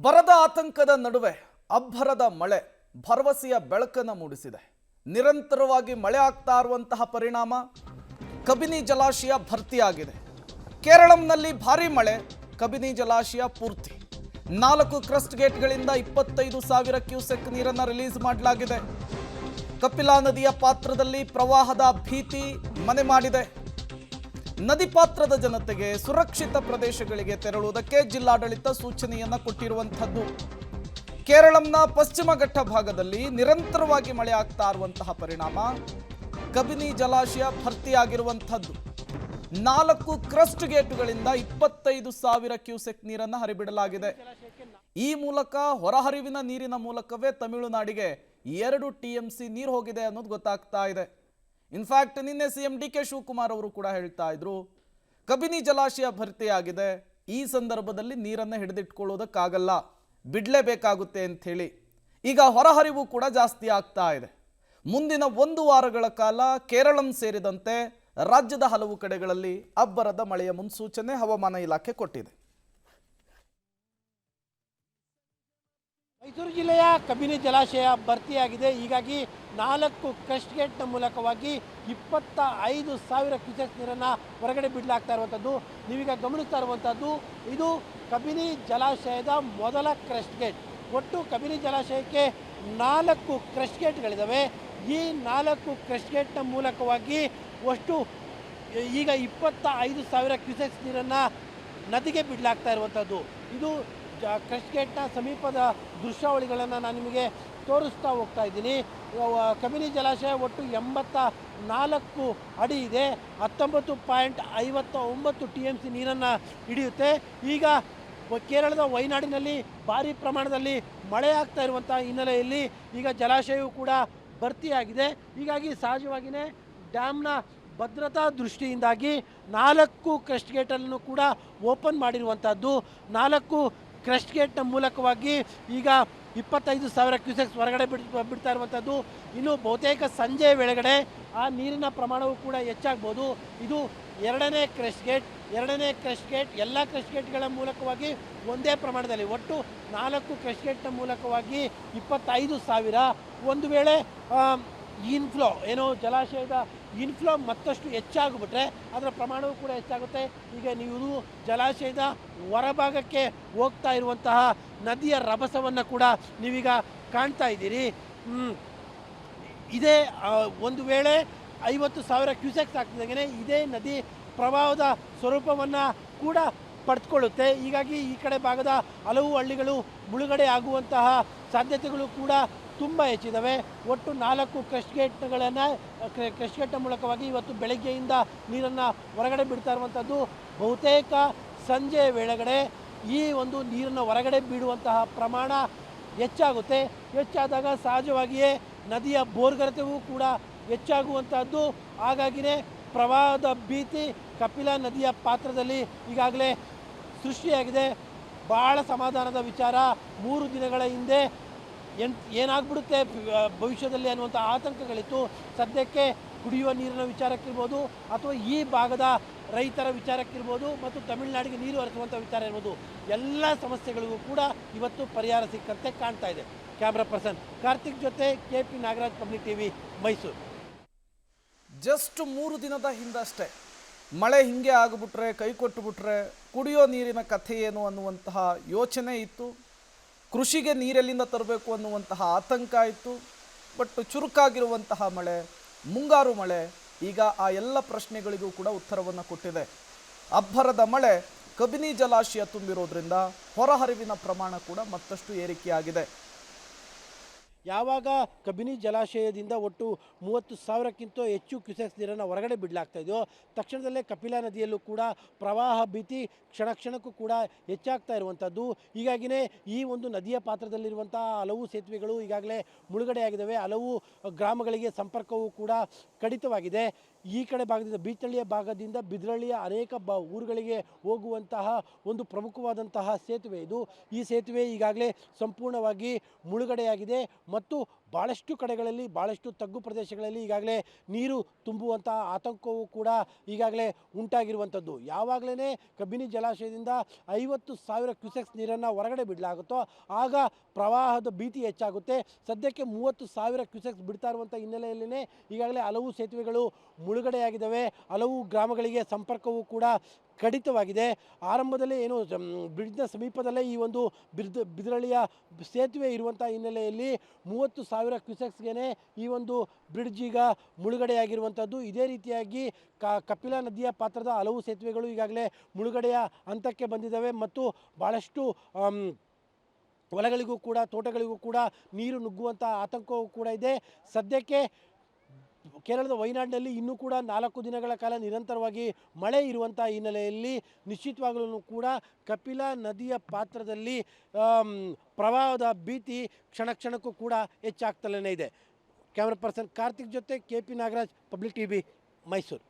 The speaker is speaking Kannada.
ಬರದ ಆತಂಕದ ನಡುವೆ ಅಬ್ಬರದ ಮಳೆ ಭರವಸೆಯ ಬೆಳಕನ್ನು ಮೂಡಿಸಿದೆ. ನಿರಂತರವಾಗಿ ಮಳೆ ಆಗ್ತಾ ಇರುವಂತಹ ಪರಿಣಾಮ ಕಬಿನಿ ಜಲಾಶಯ ಭರ್ತಿಯಾಗಿದೆ. ಕೇರಳಂನಲ್ಲಿ ಭಾರೀ ಮಳೆ, ಕಬಿನಿ ಜಲಾಶಯ ಪೂರ್ತಿ. 4 ಕ್ರಸ್ಟ್ ಗೇಟ್ಗಳಿಂದ 25,000 ಕ್ಯೂಸೆಕ್ ನೀರನ್ನು ರಿಲೀಸ್ ಮಾಡಲಾಗಿದೆ. ಕಪಿಲಾ ನದಿಯ ಪಾತ್ರದಲ್ಲಿ ಪ್ರವಾಹದ ಭೀತಿ ಮನೆ ಮಾಡಿದೆ. ನದಿ ಪಾತ್ರದ ಜನತೆಗೆ ಸುರಕ್ಷಿತ ಪ್ರದೇಶಗಳಿಗೆ ತೆರಳುವುದಕ್ಕೆ ಜಿಲ್ಲಾಡಳಿತ ಸೂಚನೆಯನ್ನ ಕೊಟ್ಟಿರುವಂತದ್ದು. ಕೇರಳಂನ ಪಶ್ಚಿಮ ಘಟ್ಟ ಭಾಗದಲ್ಲಿ ನಿರಂತರವಾಗಿ ಮಳೆ ಆಗ್ತಾ ಇರುವಂತಹ ಪರಿಣಾಮ ಕಬಿನಿ ಜಲಾಶಯ ಭರ್ತಿಯಾಗಿರುವಂತದ್ದು. 4 ಕ್ರಸ್ಟ್ ಗೇಟುಗಳಿಂದ 25,000 ಕ್ಯೂಸೆಕ್ ನೀರನ್ನು ಹರಿಬಿಡಲಾಗಿದೆ. ಈ ಮೂಲಕ ಹೊರಹರಿವಿನ ನೀರಿನ ಮೂಲಕವೇ ತಮಿಳುನಾಡಿಗೆ 2 TMC ನೀರು ಹೋಗಿದೆ ಅನ್ನೋದು ಗೊತ್ತಾಗ್ತಾ ಇದೆ. ಇನ್ಫ್ಯಾಕ್ಟ್ ನಿನ್ನೆ ಸಿಎಂ ಡಿ ಕೆ ಶಿವಕುಮಾರ್ ಅವರು ಕೂಡ ಹೇಳ್ತಾ ಇದ್ರು, ಕಬಿನಿ ಜಲಾಶಯ ಭರ್ತಿಯಾಗಿದೆ, ಈ ಸಂದರ್ಭದಲ್ಲಿ ನೀರನ್ನು ಹಿಡಿದಿಟ್ಕೊಳ್ಳೋದಕ್ಕಾಗಲ್ಲ, ಬಿಡಲೇಬೇಕಾಗುತ್ತೆ ಅಂತ ಹೇಳಿ. ಈಗ ಹೊರಹರಿವು ಕೂಡ ಜಾಸ್ತಿ ಆಗ್ತಾ ಇದೆ. ಮುಂದಿನ 1 ವಾರಗಳ ಕಾಲ ಕೇರಳಂ ಸೇರಿದಂತೆ ರಾಜ್ಯದ ಹಲವು ಕಡೆಗಳಲ್ಲಿ ಅಬ್ಬರದ ಮಳೆಯ ಮುನ್ಸೂಚನೆ ಹವಾಮಾನ ಇಲಾಖೆ ಕೊಟ್ಟಿದೆ. ಮೈಸೂರು ಜಿಲ್ಲೆಯ ಕಬಿನಿ ಜಲಾಶಯ ಭರ್ತಿಯಾಗಿದೆ. ಹೀಗಾಗಿ 4 ಕ್ರಸ್ಟ್ ಗೇಟ್ನ ಮೂಲಕವಾಗಿ 25,000 ಕ್ಯೂಸೆಕ್ ನೀರನ್ನು ಹೊರಗಡೆ ಬಿಡಲಾಗ್ತಾ ಇರುವಂಥದ್ದು. ನೀವೀಗ ಗಮನಿಸ್ತಾ ಇರುವಂಥದ್ದು ಇದು ಕಬಿನಿ ಜಲಾಶಯದ ಮೊದಲ ಕ್ರಸ್ಟ್ ಗೇಟ್. ಒಟ್ಟು ಕಬಿನಿ ಜಲಾಶಯಕ್ಕೆ 4 ಕ್ರಸ್ಟ್ ಗೇಟ್ಗಳಿದ್ದಾವೆ. ಈ 4 ಕ್ರಸ್ಟ್ ಗೇಟ್ನ ಮೂಲಕವಾಗಿ ಅಷ್ಟು ಈಗ 25,000 ಕ್ಯೂಸೆಕ್ಸ್ ನೀರನ್ನು ನದಿಗೆ ಬಿಡಲಾಗ್ತಾ ಇರುವಂಥದ್ದು. ಇದು ಕ್ರಸ್ಟ್ ಗೇಟ್ನ ಸಮೀಪದ ದೃಶ್ಯಾವಳಿಗಳನ್ನು ನಾನು ನಿಮಗೆ ತೋರಿಸ್ತಾ ಹೋಗ್ತಾ ಇದ್ದೀನಿ. ಕಬಿನಿ ಜಲಾಶಯ ಒಟ್ಟು 84 ಅಡಿ ಇದೆ. 19.59 TMC ನೀರನ್ನು ಹಿಡಿಯುತ್ತೆ. ಈಗ ಕೇರಳದ ವಯನಾಡಿನಲ್ಲಿ ಭಾರಿ ಪ್ರಮಾಣದಲ್ಲಿ ಮಳೆ ಆಗ್ತಾ ಇರುವಂಥ ಹಿನ್ನೆಲೆಯಲ್ಲಿ ಈಗ ಜಲಾಶಯವು ಕೂಡ ಭರ್ತಿಯಾಗಿದೆ. ಹೀಗಾಗಿ ಸಹಜವಾಗಿಯೇ ಡ್ಯಾಮ್ನ ಭದ್ರತಾ ದೃಷ್ಟಿಯಿಂದಾಗಿ 4 ಕ್ರಸ್ಟ್ ಗೇಟನ್ನು ಕೂಡ ಓಪನ್ ಮಾಡಿರುವಂಥದ್ದು. 4 ಕ್ರಸ್ಟ್ ಗೇಟ್ನ ಮೂಲಕವಾಗಿ ಈಗ 25,000 ಕ್ಯೂಸೆಕ್ಸ್ ಹೊರಗಡೆ ಬಿಡ್ತಾ ಇರುವಂಥದ್ದು. ಇನ್ನು ಬಹುತೇಕ ಸಂಜೆ ವೇಳೆಗಡೆ ಆ ನೀರಿನ ಪ್ರಮಾಣವೂ ಕೂಡ ಹೆಚ್ಚಾಗ್ಬೋದು. ಇದು 2ನೇ ಕ್ರಸ್ಟ್ ಗೇಟ್. 2ನೇ ಕ್ರಸ್ಟ್ ಗೇಟ್ ಎಲ್ಲ ಕ್ರಸ್ಟ್ ಗೇಟ್ಗಳ ಮೂಲಕವಾಗಿ ಒಂದೇ ಪ್ರಮಾಣದಲ್ಲಿ ಒಟ್ಟು 4 ಕ್ರಸ್ಟ್ ಗೇಟ್ನ ಮೂಲಕವಾಗಿ 25,000. ಒಂದು ವೇಳೆ ಇನ್ಫ್ಲೋ ಏನೋ ಜಲಾಶಯದ ಇನ್ಫ್ಲೋ ಮತ್ತಷ್ಟು ಹೆಚ್ಚಾಗಿಬಿಟ್ರೆ ಅದರ ಪ್ರಮಾಣವೂ ಕೂಡ ಹೆಚ್ಚಾಗುತ್ತೆ. ಈಗ ನೀವು ಜಲಾಶಯದ ಹೊರಭಾಗಕ್ಕೆ ಹೋಗ್ತಾ ಇರುವಂತಹ ನದಿಯ ರಭಸವನ್ನು ಕೂಡ ನೀವೀಗ ಕಾಣ್ತಾ ಇದ್ದೀರಿ. ಇದೇ ಒಂದು ವೇಳೆ 50,000 ಕ್ಯೂಸೆಕ್ಸ್ ಆಗ್ತಿದ್ದಾಗೆ ಇದೇ ನದಿ ಪ್ರವಾಹದ ಸ್ವರೂಪವನ್ನು ಕೂಡ ಪಡೆದುಕೊಳ್ಳುತ್ತೆ. ಹೀಗಾಗಿ ಈ ಕಡೆ ಭಾಗದ ಹಲವು ಹಳ್ಳಿಗಳು ಮುಳುಗಡೆ ಆಗುವಂತಹ ಸಾಧ್ಯತೆಗಳು ಕೂಡ ತುಂಬ ಹೆಚ್ಚಿದ್ದಾವೆ. ಒಟ್ಟು 4 ಕ್ರಸ್ಟ್ ಗೇಟ್ನ ಮೂಲಕವಾಗಿ ಇವತ್ತು ಬೆಳಗ್ಗೆಯಿಂದ ನೀರನ್ನು ಹೊರಗಡೆ ಬಿಡ್ತಾ ಇರುವಂಥದ್ದು. ಬಹುತೇಕ ಸಂಜೆ ವೇಳೆಗಡೆ ಈ ಒಂದು ನೀರನ್ನು ಹೊರಗಡೆ ಬಿಡುವಂತಹ ಪ್ರಮಾಣ ಹೆಚ್ಚಾಗುತ್ತೆ. ಹೆಚ್ಚಾದಾಗ ಸಹಜವಾಗಿಯೇ ನದಿಯ ಬೋರ್ಗರತೆಯೂ ಕೂಡ ಹೆಚ್ಚಾಗುವಂತಹದ್ದು. ಹಾಗಾಗಿಯೇ ಪ್ರವಾಹದ ಭೀತಿ ಕಪಿಲಾ ನದಿಯ ಪಾತ್ರದಲ್ಲಿ ಈಗಾಗಲೇ ಸೃಷ್ಟಿಯಾಗಿದೆ. ಬಹಳ ಸಮಾಧಾನದ ವಿಚಾರ. 3 ದಿನಗಳ ಹಿಂದೆ ಏನಾಗ್ಬಿಡುತ್ತೆ ಭವಿಷ್ಯದಲ್ಲಿ ಅನ್ನುವಂಥ ಆತಂಕಗಳಿತ್ತು. ಸದ್ಯಕ್ಕೆ ಕುಡಿಯುವ ನೀರಿನ ವಿಚಾರಕ್ಕಿರ್ಬೋದು ಅಥವಾ ಈ ಭಾಗದ ರೈತರ ವಿಚಾರಕ್ಕಿರ್ಬೋದು ಮತ್ತು ತಮಿಳುನಾಡಿಗೆ ನೀರು ಹರಿಸುವಂಥ ವಿಚಾರ ಇರ್ಬೋದು, ಎಲ್ಲ ಸಮಸ್ಯೆಗಳಿಗೂ ಕೂಡ ಇವತ್ತು ಪರಿಹಾರ ಸಿಕ್ಕಂತೆ ಕಾಣ್ತಾ ಇದೆ. ಕ್ಯಾಮ್ರಾ ಪರ್ಸನ್ ಕಾರ್ತಿಕ್ ಜೊತೆ KP Nagaraj, public TV, Mysuru. Just 3 ದಿನದ ಹಿಂದಷ್ಟೇ ಮಳೆ ಹಿಂಗೆ ಆಗಿಬಿಟ್ರೆ, ಕೈ ಕೊಟ್ಟುಬಿಟ್ರೆ ಕುಡಿಯೋ ನೀರಿನ ಕಥೆ ಏನು ಅನ್ನುವಂತಹ ಯೋಚನೆ ಇತ್ತು. ಕೃಷಿಗೆ ನೀರೆಲ್ಲಿಂದ ತರಬೇಕು ಅನ್ನುವಂತಹ ಆತಂಕ ಇತ್ತು. ಬಟ್ ಚುರುಕಾಗಿರುವಂತಹ ಮಳೆ, ಮುಂಗಾರು ಮಳೆ ಈಗ ಆ ಎಲ್ಲ ಪ್ರಶ್ನೆಗಳಿಗೂ ಕೂಡ ಉತ್ತರವನ್ನು ಕೊಟ್ಟಿದೆ. ಅಬ್ಬರದ ಮಳೆ ಕಬಿನಿ ಜಲಾಶಯ ತುಂಬಿರೋದ್ರಿಂದ ಹೊರಹರಿವಿನ ಪ್ರಮಾಣ ಕೂಡ ಮತ್ತಷ್ಟು ಏರಿಕೆಯಾಗಿದೆ. ಯಾವಾಗ ಕಬಿನಿ ಜಲಾಶಯದಿಂದ ಒಟ್ಟು 30,000ಕ್ಕಿಂತ ಹೆಚ್ಚು ಕ್ಯೂಸೆಕ್ಸ್ ನೀರನ್ನು ಹೊರಗಡೆ ಬಿಡಲಾಗ್ತಾ ಇದೆಯೋ ತಕ್ಷಣದಲ್ಲೇ ಕಪಿಲಾ ನದಿಯಲ್ಲೂ ಕೂಡ ಪ್ರವಾಹ ಭೀತಿ ಕ್ಷಣಕ್ಕೂ ಕೂಡ ಹೆಚ್ಚಾಗ್ತಾ ಇರುವಂಥದ್ದು. ಹೀಗಾಗಿಯೇ ಈ ಒಂದು ನದಿಯ ಪಾತ್ರದಲ್ಲಿರುವಂಥ ಹಲವು ಸೇತುವೆಗಳು ಈಗಾಗಲೇ ಮುಳುಗಡೆಯಾಗಿದ್ದಾವೆ. ಹಲವು ಗ್ರಾಮಗಳಿಗೆ ಸಂಪರ್ಕವೂ ಕೂಡ ಕಡಿತವಾಗಿದೆ. ಈ ಕಡೆ ಭಾಗದಿಂದ ಬೀಚಳ್ಳಿಯ ಭಾಗದಿಂದ ಬಿದ್ರಳ್ಳಿಯ ಅನೇಕ ಊರುಗಳಿಗೆ ಹೋಗುವಂತಹ ಒಂದು ಪ್ರಮುಖವಾದಂತಹ ಸೇತುವೆ ಇದು. ಈ ಸೇತುವೆ ಈಗಾಗಲೇ ಸಂಪೂರ್ಣವಾಗಿ ಮುಳುಗಡೆಯಾಗಿದೆ ಮತ್ತು ಭಾಳಷ್ಟು ಕಡೆಗಳಲ್ಲಿ ಭಾಳಷ್ಟು ತಗ್ಗು ಪ್ರದೇಶಗಳಲ್ಲಿ ಈಗಾಗಲೇ ನೀರು ತುಂಬುವಂಥ ಆತಂಕವೂ ಕೂಡ ಈಗಾಗಲೇ ಉಂಟಾಗಿರುವಂಥದ್ದು. ಯಾವಾಗಲೇ ಕಬಿನಿ ಜಲಾಶಯದಿಂದ 50,000 ಕ್ಯೂಸೆಕ್ಸ್ ನೀರನ್ನು ಹೊರಗಡೆ ಬಿಡಲಾಗುತ್ತೋ ಆಗ ಪ್ರವಾಹದ ಭೀತಿ ಹೆಚ್ಚಾಗುತ್ತೆ. ಸದ್ಯಕ್ಕೆ 30,000 ಕ್ಯೂಸೆಕ್ಸ್ ಬಿಡ್ತಾ ಇರುವಂಥ ಹಿನ್ನೆಲೆಯಲ್ಲೇ ಈಗಾಗಲೇ ಹಲವು ಸೇತುವೆಗಳು ಮುಳುಗಡೆಯಾಗಿದ್ದಾವೆ. ಹಲವು ಗ್ರಾಮಗಳಿಗೆ ಸಂಪರ್ಕವೂ ಕೂಡ ಕಡಿತವಾಗಿದೆ. ಆರಂಭದಲ್ಲೇ ಏನು ಬ್ರಿಡ್ಜ್ನ ಸಮೀಪದಲ್ಲೇ ಈ ಒಂದು ಬಿದರಳ್ಳಿಯ ಸೇತುವೆ ಇರುವಂಥ ಹಿನ್ನೆಲೆಯಲ್ಲಿ 30,000 ಕ್ಯೂಸೆಕ್ಸ್ಗೆ ಈ ಒಂದು ಬ್ರಿಡ್ಜ್ ಈಗ ಮುಳುಗಡೆಯಾಗಿರುವಂಥದ್ದು. ಇದೇ ರೀತಿಯಾಗಿ ಕಪಿಲಾ ನದಿಯ ಪಾತ್ರದ ಹಲವು ಸೇತುವೆಗಳು ಈಗಾಗಲೇ ಮುಳುಗಡೆಯ ಹಂತಕ್ಕೆ ಬಂದಿದ್ದಾವೆ ಮತ್ತು ಭಾಳಷ್ಟು ಹೊಲಗಳಿಗೂ ಕೂಡ ತೋಟಗಳಿಗೂ ಕೂಡ ನೀರು ನುಗ್ಗುವಂಥ ಆತಂಕವೂ ಕೂಡ ಇದೆ. ಸದ್ಯಕ್ಕೆ ಕೇರಳದ ವಯನಾಡಿನಲ್ಲಿ ಇನ್ನೂ ಕೂಡ 4 ದಿನಗಳ ಕಾಲ ನಿರಂತರವಾಗಿ ಮಳೆ ಇರುವಂಥ ಹಿನ್ನೆಲೆಯಲ್ಲಿ ನಿಶ್ಚಿತವಾಗಲೂ ಕೂಡ ಕಪಿಲಾ ನದಿಯ ಪಾತ್ರದಲ್ಲಿ ಪ್ರವಾಹದ ಭೀತಿ ಕ್ಷಣ ಕ್ಷಣಕ್ಕೂ ಕೂಡ ಹೆಚ್ಚಾಗ್ತಲೇ ಇದೆ. ಕ್ಯಾಮ್ರಾ ಪರ್ಸನ್ ಕಾರ್ತಿಕ್ ಜೊತೆ KP Nagaraj, public TV, Mysuru.